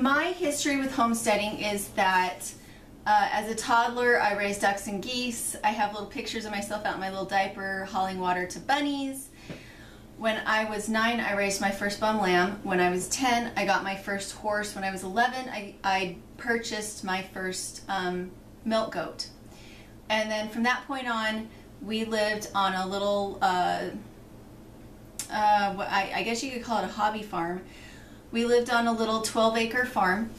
my history with homesteading is that as a toddler, I raised ducks and geese. I have little pictures of myself out in my little diaper hauling water to bunnies. When I was 9, I raised my first bum lamb. When I was 10, I got my first horse. When I was 11, I purchased my first milk goat. And then from that point on, we lived on a little, I guess you could call it a hobby farm. We lived on a little 12-acre farm.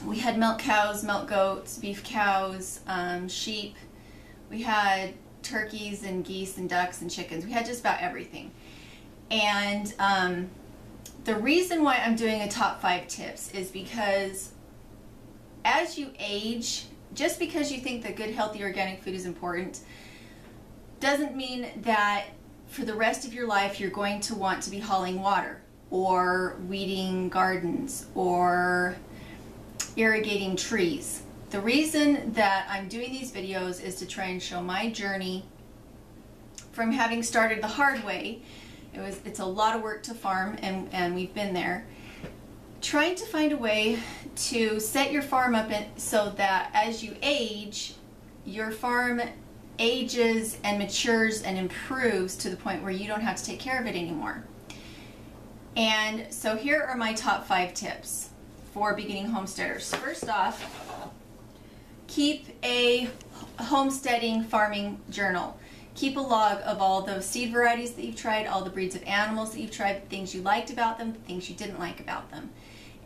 We had milk cows, milk goats, beef cows, sheep. We had turkeys and geese and ducks and chickens. We had just about everything. And the reason why I'm doing a top 5 tips is because as you age, just because you think that good, healthy, organic food is important, doesn't mean that for the rest of your life you're going to want to be hauling water or weeding gardens or irrigating trees. The reason that I'm doing these videos is to try and show my journey from having started the hard way. It's a lot of work to farm, and we've been there. Trying to find a way to set your farm up so that as you age, your farm ages and matures and improves to the point where you don't have to take care of it anymore. And so here are my top 5 tips for beginning homesteaders. First off, keep a homesteading farming journal. Keep a log of all those seed varieties that you've tried, all the breeds of animals that you've tried, the things you liked about them, the things you didn't like about them.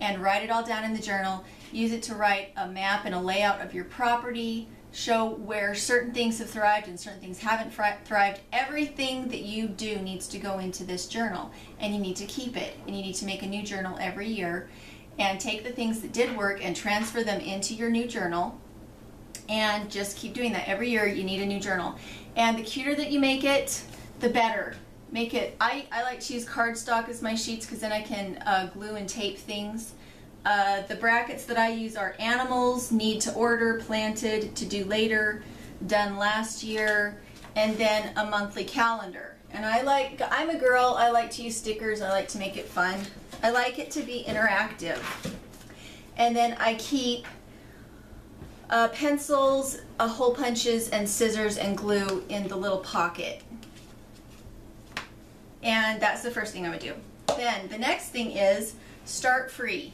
And write it all down in the journal. Use it to write a map and a layout of your property. Show where certain things have thrived and certain things haven't thrived. Everything that you do needs to go into this journal, and you need to keep it. And you need to make a new journal every year and take the things that did work and transfer them into your new journal. And just keep doing that. Every year you need a new journal. And the cuter that you make it, the better. Make it, I like to use cardstock as my sheets because then I can glue and tape things. The brackets that I use are animals, need to order, planted, to do later, done last year, and then a monthly calendar. And I'm a girl, I like to use stickers, I like to make it fun. I like it to be interactive. And then I keep pencils, hole punches, and scissors and glue in the little pocket. And that's the first thing I would do. Then the next thing is start free.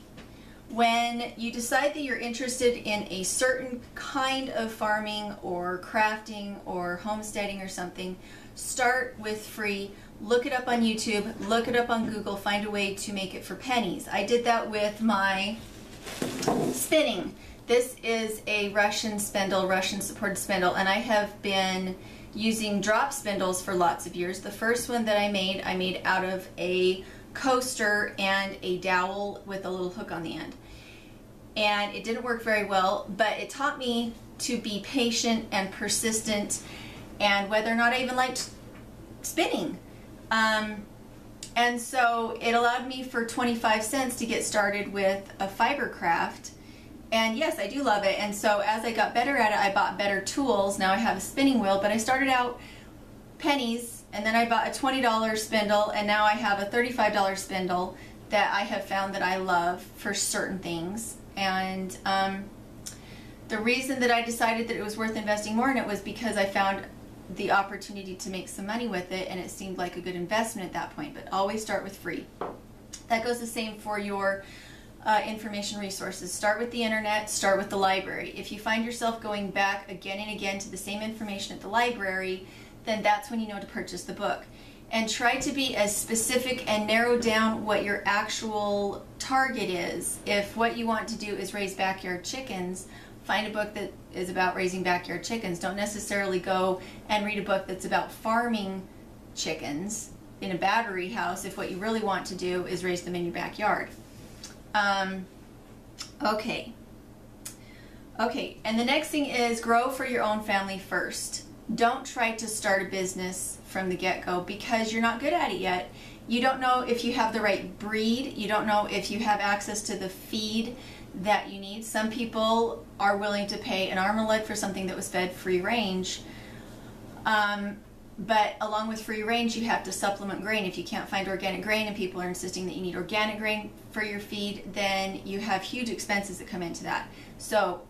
When you decide that you're interested in a certain kind of farming or crafting or homesteading or something, start with free. Look it up on YouTube, look it up on Google, find a way to make it for pennies. I did that with my spinning. This is a Russian spindle, Russian supported spindle, and I have been using drop spindles for lots of years. The first one that I made out of a coaster and a dowel with a little hook on the end. And it didn't work very well, but it taught me to be patient and persistent, and whether or not I even liked spinning. And so it allowed me for 25 cents to get started with a fiber craft. And yes, I do love it. And so as I got better at it, I bought better tools. Now I have a spinning wheel, but I started out pennies, and then I bought a $20 spindle, and now I have a $35 spindle that I have found that I love for certain things. And the reason that I decided that it was worth investing more in it was because I found the opportunity to make some money with it, and it seemed like a good investment at that point. But always start with free. That goes the same for your information resources. Start with the internet, start with the library. If you find yourself going back again and again to the same information at the library, then that's when you know to purchase the book. And try to be as specific and narrow down what your actual target is. If what you want to do is raise backyard chickens, find a book that is about raising backyard chickens. Don't necessarily go and read a book that's about farming chickens in a battery house if what you really want to do is raise them in your backyard. Okay, and the next thing is grow for your own family first. Don't try to start a business from the get-go because you're not good at it yet. You don't know if you have the right breed. You don't know if you have access to the feed that you need. Some people are willing to pay an arm and a leg for something that was fed free range. But along with free range, you have to supplement grain. If you can't find organic grain and people are insisting that you need organic grain for your feed, then you have huge expenses that come into that. So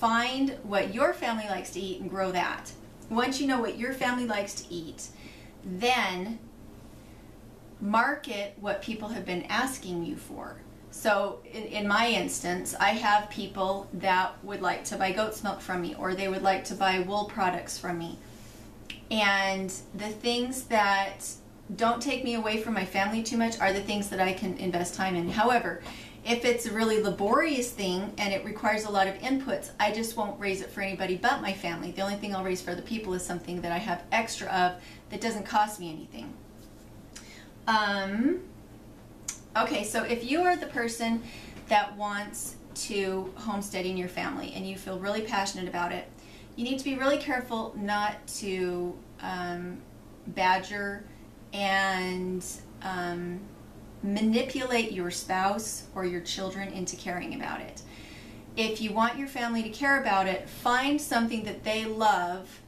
find what your family likes to eat and grow that. Once you know what your family likes to eat, then market what people have been asking you for. So in my instance, I have people that would like to buy goat's milk from me, or they would like to buy wool products from me. And the things that don't take me away from my family too much are the things that I can invest time in. However, if it's a really laborious thing and it requires a lot of inputs, I just won't raise it for anybody but my family. The only thing I'll raise for other people is something that I have extra of that doesn't cost me anything. Okay, so if you are the person that wants to homestead in your family and you feel really passionate about it, you need to be really careful not to badger and manipulate your spouse or your children into caring about it. If you want your family to care about it, find something that they love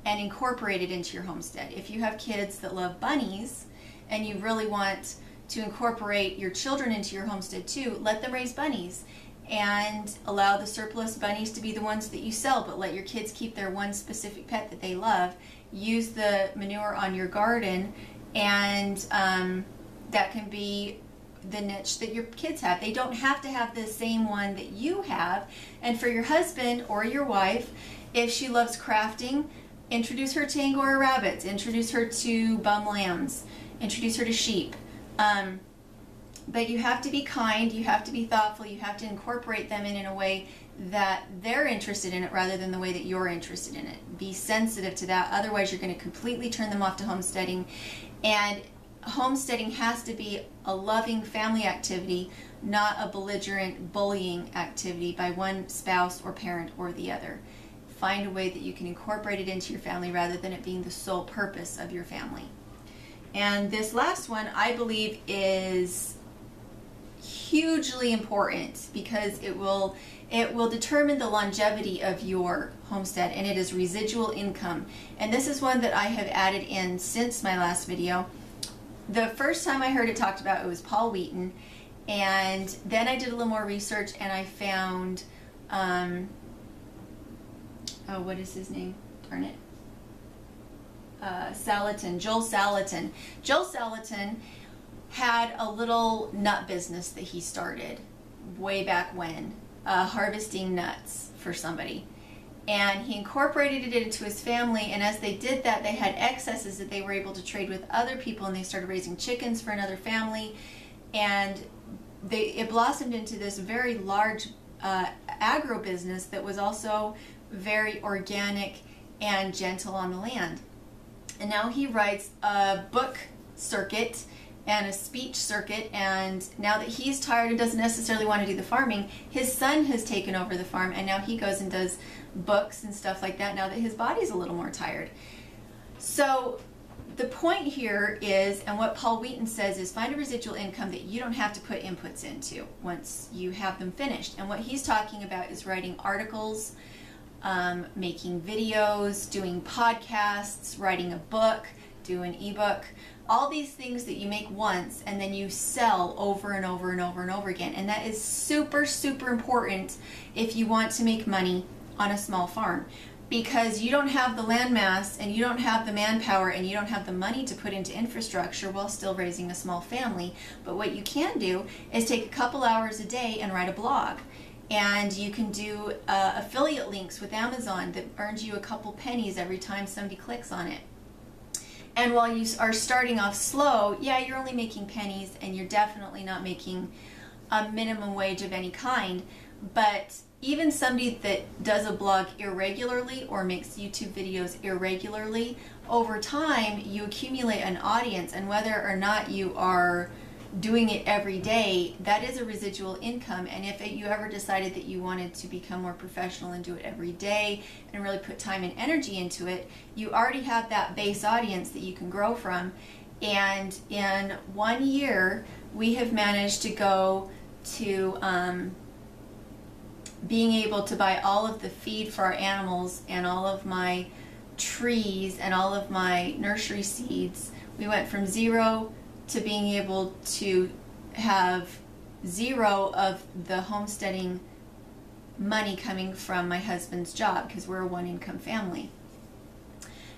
and incorporate it into your homestead. If you have kids that love bunnies and you really want to incorporate your children into your homestead too, let them raise bunnies and allow the surplus bunnies to be the ones that you sell, but let your kids keep their one specific pet that they love. Use the manure on your garden, and that can be the niche that your kids have. They don't have to have the same one that you have. And for your husband or your wife, if she loves crafting, introduce her to Angora rabbits, introduce her to bum lambs, introduce her to sheep. But you have to be kind, you have to be thoughtful, you have to incorporate them in a way that they're interested in it rather than the way that you're interested in it. Be sensitive to that, otherwise you're going to completely turn them off to homesteading. And homesteading has to be a loving family activity, not a belligerent bullying activity by one spouse or parent or the other. Find a way that you can incorporate it into your family rather than it being the sole purpose of your family. And this last one, I believe, is hugely important because it will determine the longevity of your homestead, and it is residual income. And this is one that I have added in since my last video. The first time I heard it talked about, it was Paul Wheaton, and then I did a little more research and I found oh, what is his name? Darn it. Salatin, Joel Salatin. Joel Salatin had a little nut business that he started way back when, harvesting nuts for somebody. And he incorporated it into his family, and as they did that, they had excesses that they were able to trade with other people, and they started raising chickens for another family, and it blossomed into this very large agro business that was also very organic and gentle on the land. And now he writes a book circuit and a speech circuit, and now that he's tired and doesn't necessarily want to do the farming, his son has taken over the farm, and now he goes and does books and stuff like that now that his body's a little more tired. So the point here is, and what Paul Wheaton says is, find a residual income that you don't have to put inputs into once you have them finished. And what he's talking about is writing articles, making videos, doing podcasts, writing a book, do an ebook, all these things that you make once and then you sell over and over and over and over again. And that is super, super important if you want to make money on a small farm, because you don't have the land mass and you don't have the manpower and you don't have the money to put into infrastructure while still raising a small family. But what you can do is take a couple hours a day and write a blog. And you can do affiliate links with Amazon that earns you a couple pennies every time somebody clicks on it. And while you are starting off slow, yeah, you're only making pennies and you're definitely not making a minimum wage of any kind. But even somebody that does a blog irregularly or makes YouTube videos irregularly, over time you accumulate an audience, and whether or not you are doing it every day, that is a residual income. And if you ever decided that you wanted to become more professional and do it every day and really put time and energy into it, you already have that base audience that you can grow from. And in 1 year, we have managed to go to being able to buy all of the feed for our animals and all of my trees and all of my nursery seeds, we went from 0 to being able to have 0 of the homesteading money coming from my husband's job, because we're a one-income family.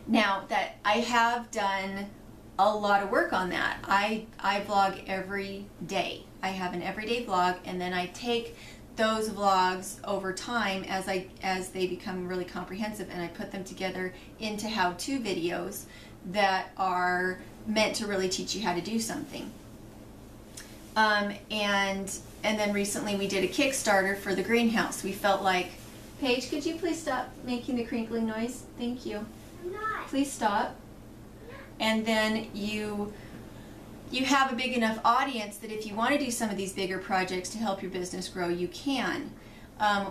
Now that I have done a lot of work on that, I vlog every day. I have an everyday vlog, and then I take those vlogs over time as they become really comprehensive, and I put them together into how-to videos that are meant to really teach you how to do something. And then recently we did a Kickstarter for the greenhouse. We felt like, Paige, could you please stop making the crinkling noise? Thank you. I'm not. Please stop. And then you have a big enough audience that if you want to do some of these bigger projects to help your business grow, you can.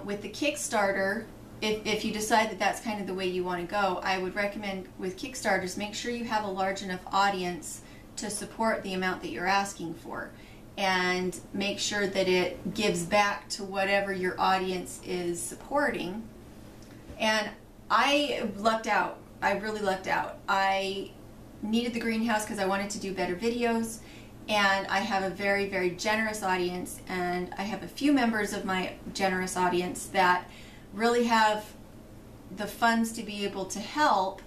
With the Kickstarter, if you decide that that's kind of the way you want to go, I would recommend with Kickstarters, make sure you have a large enough audience to support the amount that you're asking for, and make sure that it gives back to whatever your audience is supporting. And I lucked out. I really lucked out. I needed the greenhouse because I wanted to do better videos, and I have a very, very generous audience, and I have a few members of my generous audience that really have the funds to be able to help.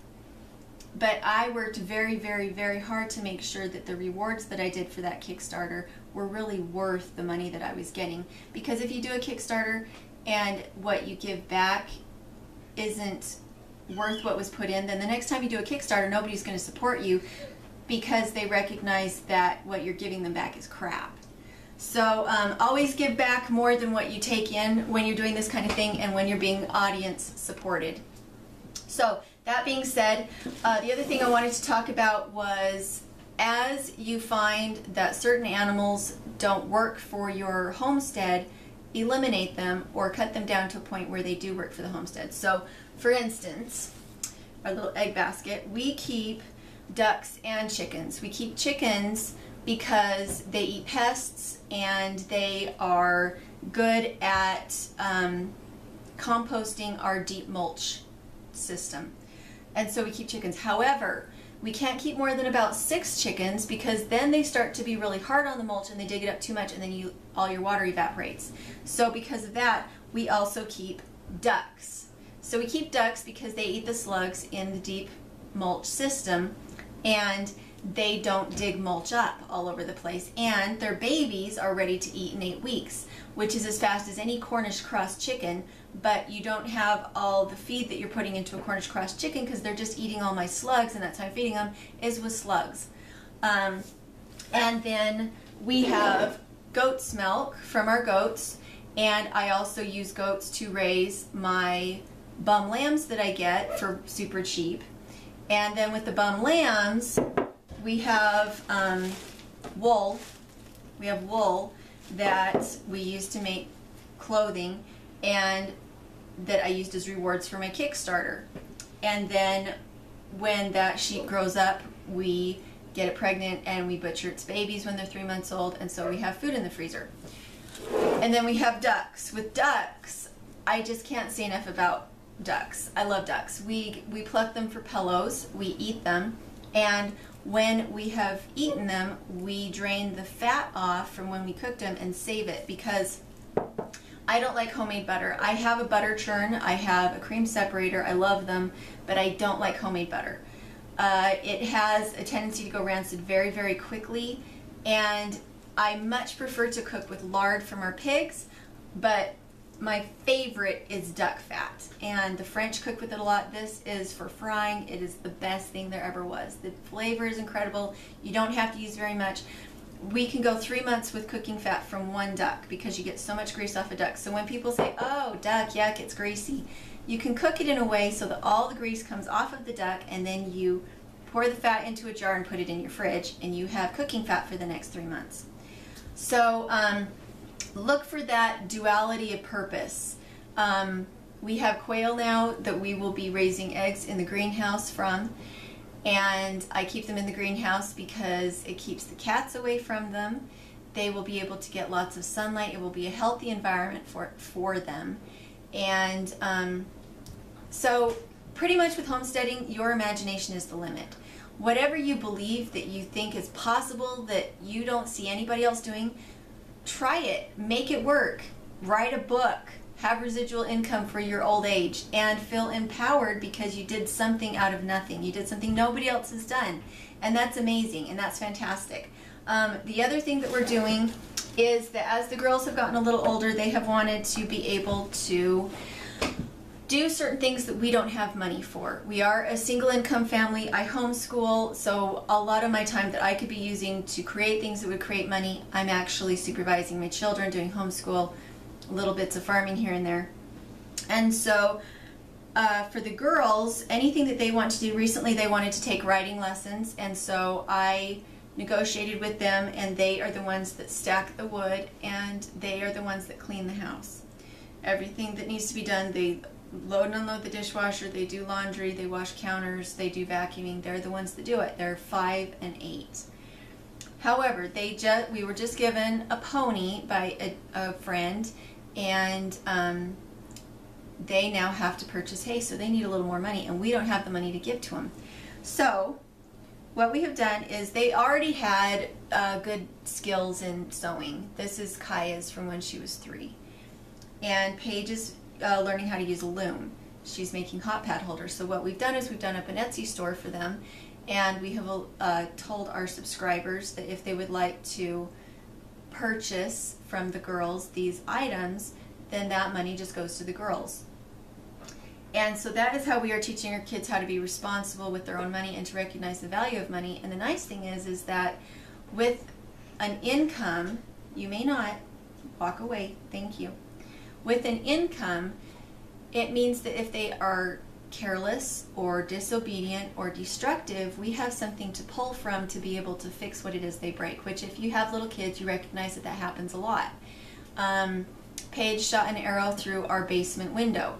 But I worked very, very, very hard to make sure that the rewards that I did for that Kickstarter were really worth the money that I was getting. Because if you do a Kickstarter and what you give back isn't worth what was put in, then the next time you do a Kickstarter, nobody's going to support you because they recognize that what you're giving them back is crap. So always give back more than what you take in when you're doing this kind of thing and when you're being audience supported. So that being said, the other thing I wanted to talk about was, as you find that certain animals don't work for your homestead, eliminate them or cut them down to a point where they do work for the homestead. So for instance, our little egg basket, we keep ducks and chickens. We keep chickens because they eat pests and they are good at composting our deep mulch system. And so we keep chickens. However, we can't keep more than about 6 chickens, because then they start to be really hard on the mulch and they dig it up too much, and then all your water evaporates. So because of that, we also keep ducks. So we keep ducks because they eat the slugs in the deep mulch system, and they don't dig mulch up all over the place, and their babies are ready to eat in 8 weeks, which is as fast as any Cornish cross chicken, but you don't have all the feed that you're putting into a Cornish cross chicken because they're just eating all my slugs, and that's how I'm feeding them, is with slugs. And then we have goat's milk from our goats, and I also use goats to raise my bum lambs that I get for super cheap. And then with the bum lambs, we have wool. We have wool that we use to make clothing, and that I used as rewards for my Kickstarter. And then when that sheep grows up, we get it pregnant and we butcher its babies when they're 3 months old, and so we have food in the freezer. And then we have ducks. With ducks, I just can't say enough about ducks. I love ducks. We pluck them for pillows, we eat them, and when we have eaten them, we drain the fat off from when we cooked them and save it, because I don't like homemade butter. I have a butter churn, I have a cream separator, I love them, but I don't like homemade butter. It has a tendency to go rancid very, very quickly, and I much prefer to cook with lard from our pigs, but my favorite is duck fat, and the French cook with it a lot. This is for frying. It is the best thing there ever was. The flavor is incredible. You don't have to use very much. We can go 3 months with cooking fat from one duck because you get so much grease off a duck. So when people say, oh, duck, yuck, it's greasy, you can cook it in a way so that all the grease comes off of the duck, and then you pour the fat into a jar and put it in your fridge, and you have cooking fat for the next 3 months. So look for that duality of purpose. We have quail now that we will be raising eggs in the greenhouse from, and I keep them in the greenhouse because it keeps the cats away from them. They will be able to get lots of sunlight. It will be a healthy environment for them. And so pretty much with homesteading, your imagination is the limit. Whatever you believe that you think is possible that you don't see anybody else doing, try it, make it work, write a book, have residual income for your old age, and feel empowered because you did something out of nothing. You did something nobody else has done, and that's amazing, and that's fantastic. The other thing that we're doing is that as the girls have gotten a little older, they have wanted to be able to do certain things that we don't have money for. We are a single income family. I homeschool, so a lot of my time that I could be using to create things that would create money, I'm actually supervising my children, doing homeschool, little bits of farming here and there. And so for the girls, anything that they want to do, recently they wanted to take writing lessons, and so I negotiated with them, and they are the ones that stack the wood, and they are the ones that clean the house. Everything that needs to be done, they load and unload the dishwasher, they do laundry, they wash counters, they do vacuuming. They're the ones that do it. They're 5 and 8. However, we were just given a pony by a friend, and they now have to purchase hay, so they need a little more money, and we don't have the money to give to them. So what we have done is they already had good skills in sewing. This is Kaya's from when she was 3. And Paige is learning how to use a loom. She's making hot pad holders. So what we've done is we've done up an Etsy store for them, and we have told our subscribers that if they would like to purchase from the girls these items, then that money just goes to the girls. And so that is how we are teaching our kids how to be responsible with their own money and to recognize the value of money. And the nice thing is that with an income, you may not walk away, thank you. With an income, it means that if they are careless or disobedient or destructive, we have something to pull from to be able to fix what it is they break, which if you have little kids, you recognize that that happens a lot. Paige shot an arrow through our basement window,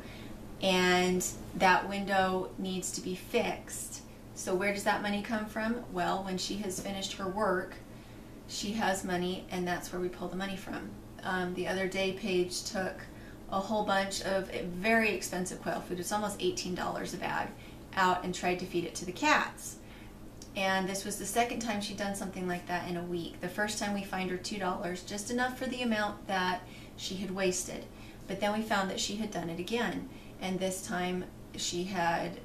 and that window needs to be fixed. So where does that money come from? Well, when she has finished her work, she has money, and that's where we pull the money from. The other day, Paige took a whole bunch of very expensive quail food, it's almost $18 a bag, out and tried to feed it to the cats. And this was the second time she'd done something like that in a week. The first time we fined her $2, just enough for the amount that she had wasted. But then we found that she had done it again, and this time she had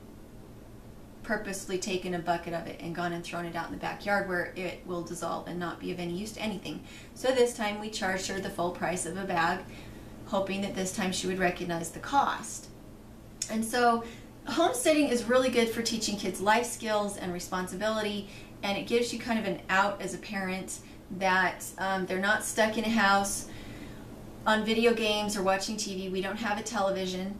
purposely taken a bucket of it and gone and thrown it out in the backyard where it will dissolve and not be of any use to anything. So this time we charged her the full price of a bag, hoping that this time she would recognize the cost. And so homesteading is really good for teaching kids life skills and responsibility, and it gives you kind of an out as a parent that they're not stuck in a house on video games or watching TV. We don't have a television.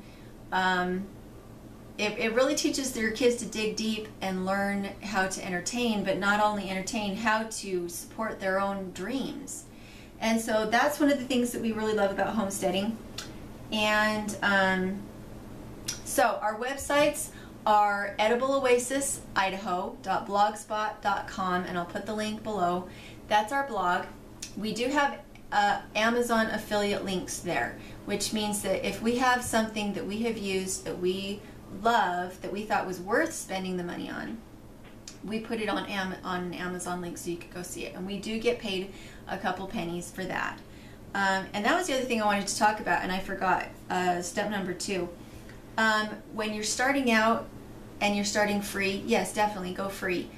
It really teaches their kids to dig deep and learn how to entertain, but not only entertain, how to support their own dreams. And so that's one of the things that we really love about homesteading. And so our websites are edibleoasisidaho.blogspot.com, and I'll put the link below. That's our blog. We do have Amazon affiliate links there, which means that if we have something that we have used that we love, that we thought was worth spending the money on, we put it on an Amazon link so you could go see it. And we do get paid a couple pennies for that. And that was the other thing I wanted to talk about, and I forgot. Step number 2. When you're starting out and you're starting free, yes, definitely go free.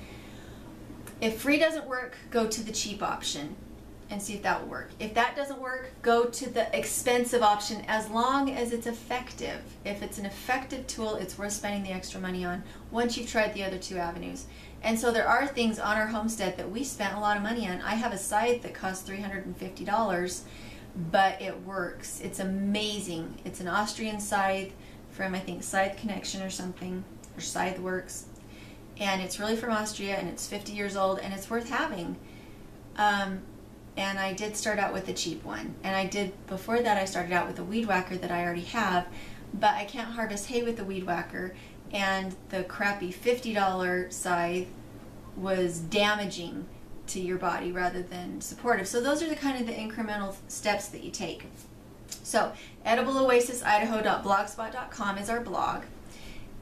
If free doesn't work, go to the cheap option and see if that will work. If that doesn't work, go to the expensive option, as long as it's effective. If it's an effective tool, it's worth spending the extra money on once you've tried the other 2 avenues. And so there are things on our homestead that we spent a lot of money on. I have a scythe that costs $350, but it works. It's amazing. It's an Austrian scythe from, I think, Scythe Connection or something, or Scythe Works. And it's really from Austria, and it's 50 years old, and it's worth having. And I did start out with a cheap one. And before that, I started out with a weed whacker that I already have, but I can't harvest hay with the weed whacker, and the crappy $50 scythe was damaging to your body rather than supportive. So those are the kind of the incremental steps that you take. So edibleoasisidaho.blogspot.com is our blog.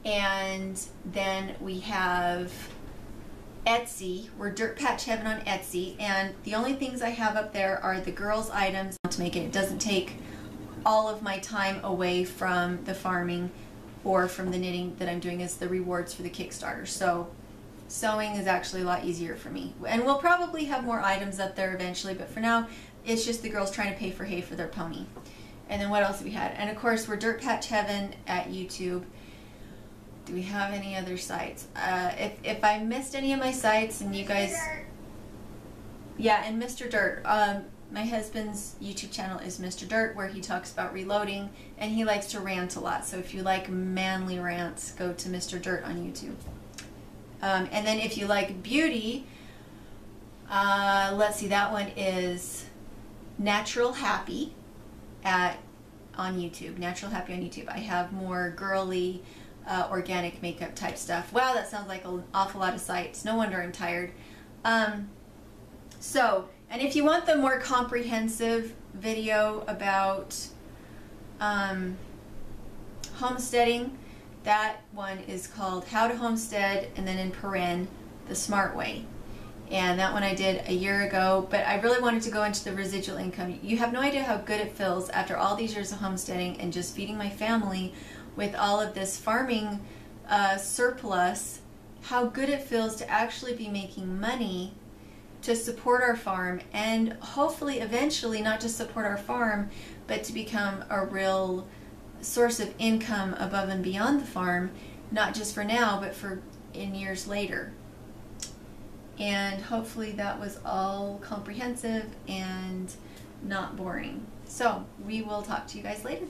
And then we have Etsy. We're Dirtpatcheaven on Etsy, and the only things I have up there are the girls' items to make it. It doesn't take all of my time away from the farming or from the knitting that I'm doing as the rewards for the Kickstarter. So sewing is actually a lot easier for me. And we'll probably have more items up there eventually, but for now, it's just the girls trying to pay for hay for their pony. And then what else have we had? And of course, we're Dirtpatcheaven at YouTube. Do we have any other sites? If I missed any of my sites and you guys... Yeah, and Mr. Dirt. My husband's YouTube channel is Mr. Dirt, where he talks about reloading, and he likes to rant a lot. So if you like manly rants, go to Mr. Dirt on YouTube. And then if you like beauty, let's see, that one is Natural Happy on YouTube. Natural Happy on YouTube. I have more girly, organic makeup type stuff. Wow, that sounds like an awful lot of sites. No wonder I'm tired. And if you want the more comprehensive video about homesteading, that one is called How to Homestead, and then in paren, The Smart Way. And that one I did a year ago, but I really wanted to go into the residual income. You have no idea how good it feels after all these years of homesteading and just feeding my family with all of this farming surplus, how good it feels to actually be making money to support our farm, and hopefully eventually not just support our farm, but to become a real source of income above and beyond the farm, not just for now, but for in years later. And hopefully that was all comprehensive and not boring. So we will talk to you guys later.